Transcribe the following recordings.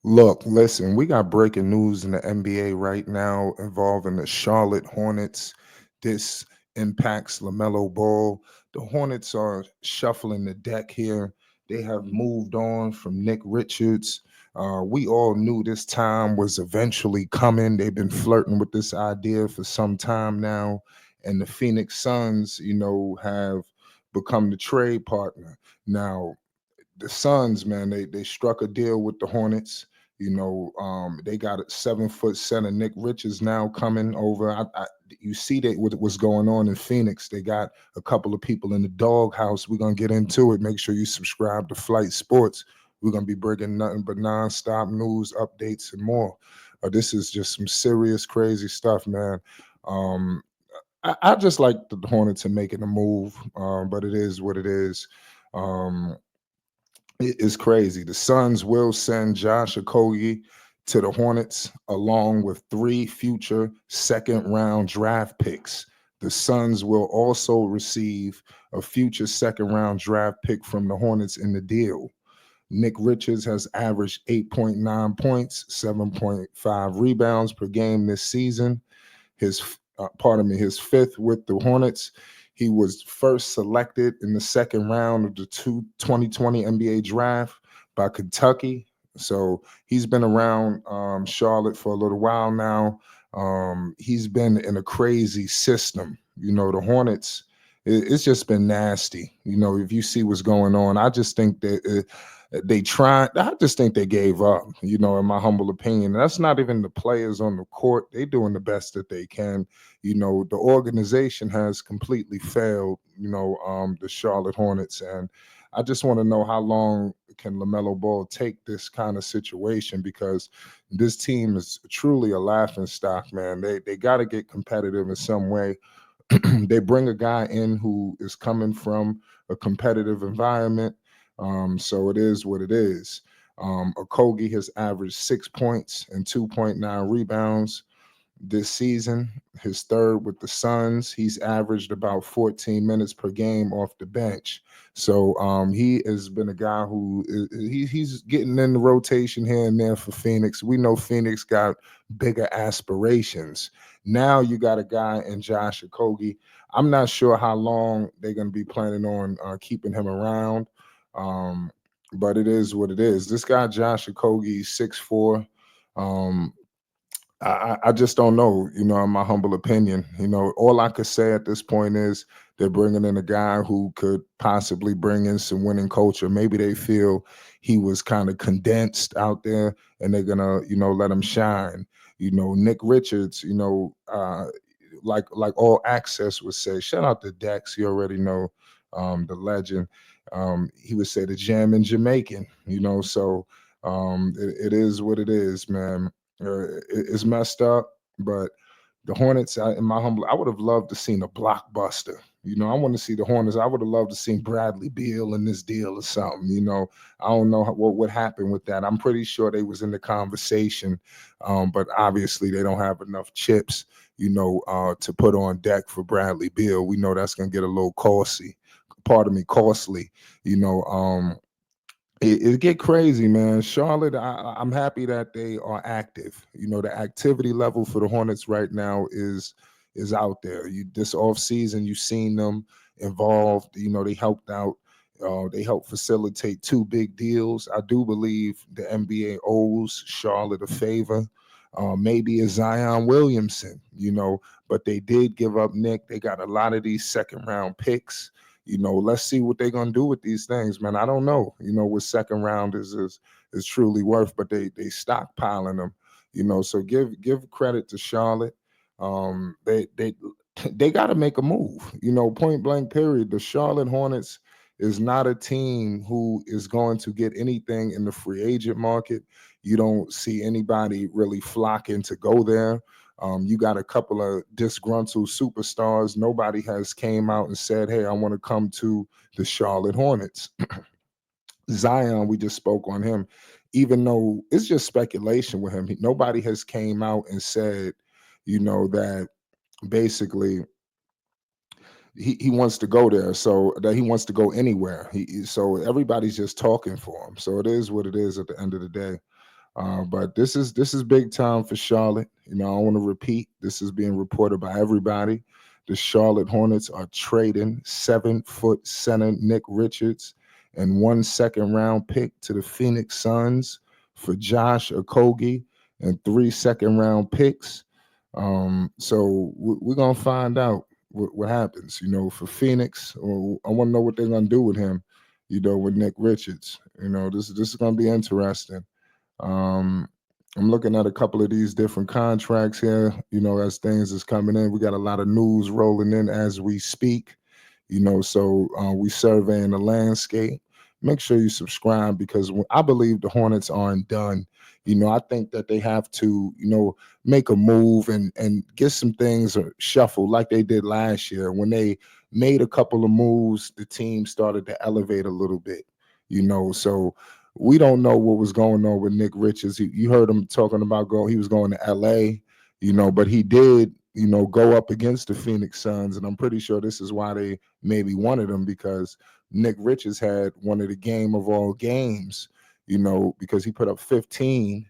Look, listen, we got breaking news in the NBA right now involving the Charlotte Hornets. This impacts LaMelo Ball. The Hornets are shuffling the deck here. They have moved on from Nick Richards. We all knew this time was eventually coming. They've been flirting with this idea for some time now. And the Phoenix Suns, have become the trade partner. Now, the Suns, man, they struck a deal with the Hornets. They got a 7 foot center Nick Richards now coming over. You see that what's going on in Phoenix. They got a couple of people in the doghouse. We're gonna get into it. Make sure you subscribe to Flight Sports. We're gonna be bringing nothing but nonstop news, updates, and more. This is just some serious, crazy stuff, man. Um, I just like the Hornets are making a move, but it is what it is. Um, it is crazy. The Suns will send Josh Okogie to the Hornets along with three future second round draft picks. The Suns will also receive a future second round draft pick from the Hornets in the deal. Nick Richards has averaged 8.9 points, 7.5 rebounds per game this season. His fifth with the Hornets. He was first selected in the second round of the 2020 NBA draft by Kentucky. So he's been around Charlotte for a little while now. He's been in a crazy system. The Hornets, it's just been nasty. If you see what's going on, I just think that they tried. I just think they gave up. In my humble opinion, that's not even the players on the court. They doing the best that they can. The organization has completely failed. The Charlotte Hornets, and I just want to know how long can Lamelo Ball take this kind of situation, because this team is truly a laughing stock, man. They got to get competitive in some way. They bring a guy in who is coming from a competitive environment. So it is what it is. Okogie has averaged 6 points and 2.9 rebounds this season. His third with the Suns. He's averaged about 14 minutes per game off the bench. So he has been a guy who he's getting in the rotation here and there for Phoenix. We know Phoenix got bigger aspirations. Now you got a guy in Josh Okogie. I'm not sure how long they're going to be planning on keeping him around. Um, but it is what it is. This guy, Josh Okogie, 6'4". Um, I just don't know, in my humble opinion. All I could say at this point is they're bringing in a guy who could possibly bring in some winning culture. Maybe they feel he was kind of condensed out there and they're gonna, let him shine. Nick Richards, like all access would say, shout out to Dex, you already know, the legend. He would say the jam in Jamaican, so it is what it is, man. It's messed up, but the Hornets, in my humble, I would have loved to seen a blockbuster. I want to see the Hornets. I would have loved to seen Bradley Beal in this deal or something. I don't know what happened with that. I'm pretty sure they was in the conversation, but obviously they don't have enough chips, to put on deck for Bradley Beal. We know that's gonna get a little costly. Pardon me, costly. You know, it get crazy, man. Charlotte, I'm happy that they are active. The activity level for the Hornets right now is out there. This off season, you've seen them involved. They helped out. They helped facilitate two big deals. I do believe the NBA owes Charlotte a favor. Maybe a Zion Williamson, but they did give up Nick. They got a lot of these second round picks. Let's see what they're gonna do with these things, man. I don't know, what second round is truly worth, but they stockpiling them, So give credit to Charlotte. They they got to make a move, point blank. Period. The Charlotte Hornets is not a team who is going to get anything in the free agent market. You don't see anybody really flocking to go there. You got a couple of disgruntled superstars. Nobody has came out and said, "Hey, I want to come to the Charlotte Hornets." Zion, we just spoke on him, even though it's just speculation with him. Nobody has came out and said, that basically he wants to go there, so that he wants to go anywhere. So everybody's just talking for him. So it is what it is at the end of the day. But this is big time for Charlotte. I want to repeat. This is being reported by everybody. The Charlotte Hornets are trading 7-foot center Nick Richards and 1 second round pick to the Phoenix Suns for Josh Okogie and 3 second round picks. So we're gonna find out what happens. For Phoenix, or I want to know what they're gonna do with him. With Nick Richards. This is gonna be interesting. Um, I'm looking at a couple of these different contracts here, as things is coming in. We got a lot of news rolling in as we speak, so we surveying the landscape. Make sure you subscribe because I believe the Hornets aren't done. I think that they have to, make a move and get some things shuffled like they did last year. When they made a couple of moves, the team started to elevate a little bit, so we don't know what was going on with Nick Richards. You heard him talking about he was going to LA, but he did, go up against the Phoenix Suns. And I'm pretty sure this is why they maybe wanted him, because Nick Richards had one of the game of all games, because he put up 15.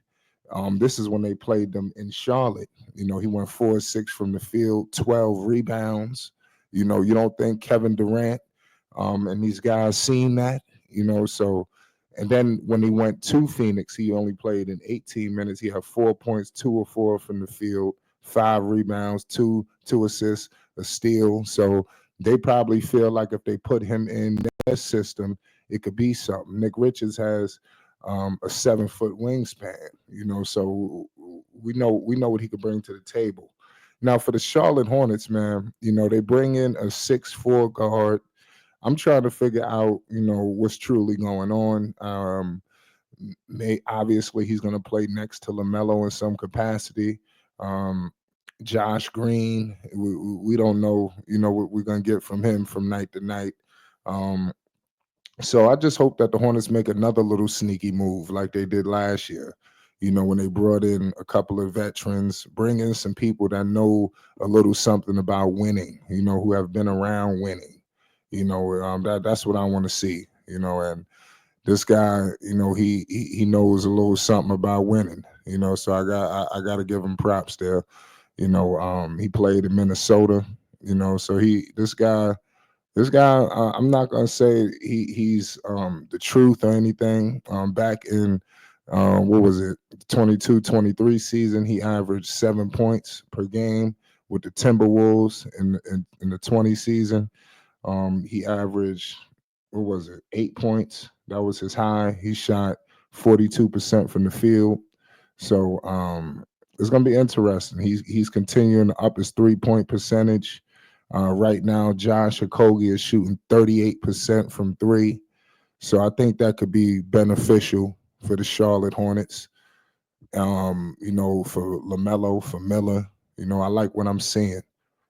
This is when they played them in Charlotte. He went 4-6 from the field, 12 rebounds. You don't think Kevin Durant and these guys seen that, so. And then when he went to Phoenix, he only played in 18 minutes. He had 4 points, 2 of 4 from the field, 5 rebounds, two assists, a steal. So they probably feel like if they put him in their system, it could be something. Nick Richards has a 7-foot wingspan, so we know what he could bring to the table. Now for the Charlotte Hornets, man, they bring in a 6'4" guard. I'm trying to figure out, what's truly going on. Obviously he's going to play next to Lamelo in some capacity. Um, Josh Green, we don't know, what we're going to get from him from night to night. Um, so I just hope that the Hornets make another little sneaky move like they did last year. When they brought in a couple of veterans, bring in some people that know a little something about winning, who have been around winning. That's what I want to see. And this guy, he knows a little something about winning. So I got to give him props there. He played in Minnesota. So this guy, I'm not gonna say he's the truth or anything. Back in what was it, 22-23 season, he averaged 7 points per game with the Timberwolves. In the 20 season, he averaged, what was it, 8 points. That was his high. He shot 42% from the field. So it's gonna be interesting. He's continuing to up his 3-point percentage. Right now, Josh Okogie is shooting 38% from three. So I think that could be beneficial for the Charlotte Hornets. For Lamelo, for Miller. I like what I'm seeing.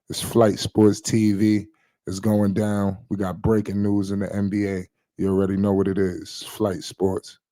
It's Flight Sports TV is going down. We got breaking news in the NBA. You already know what it is. Flight Sports.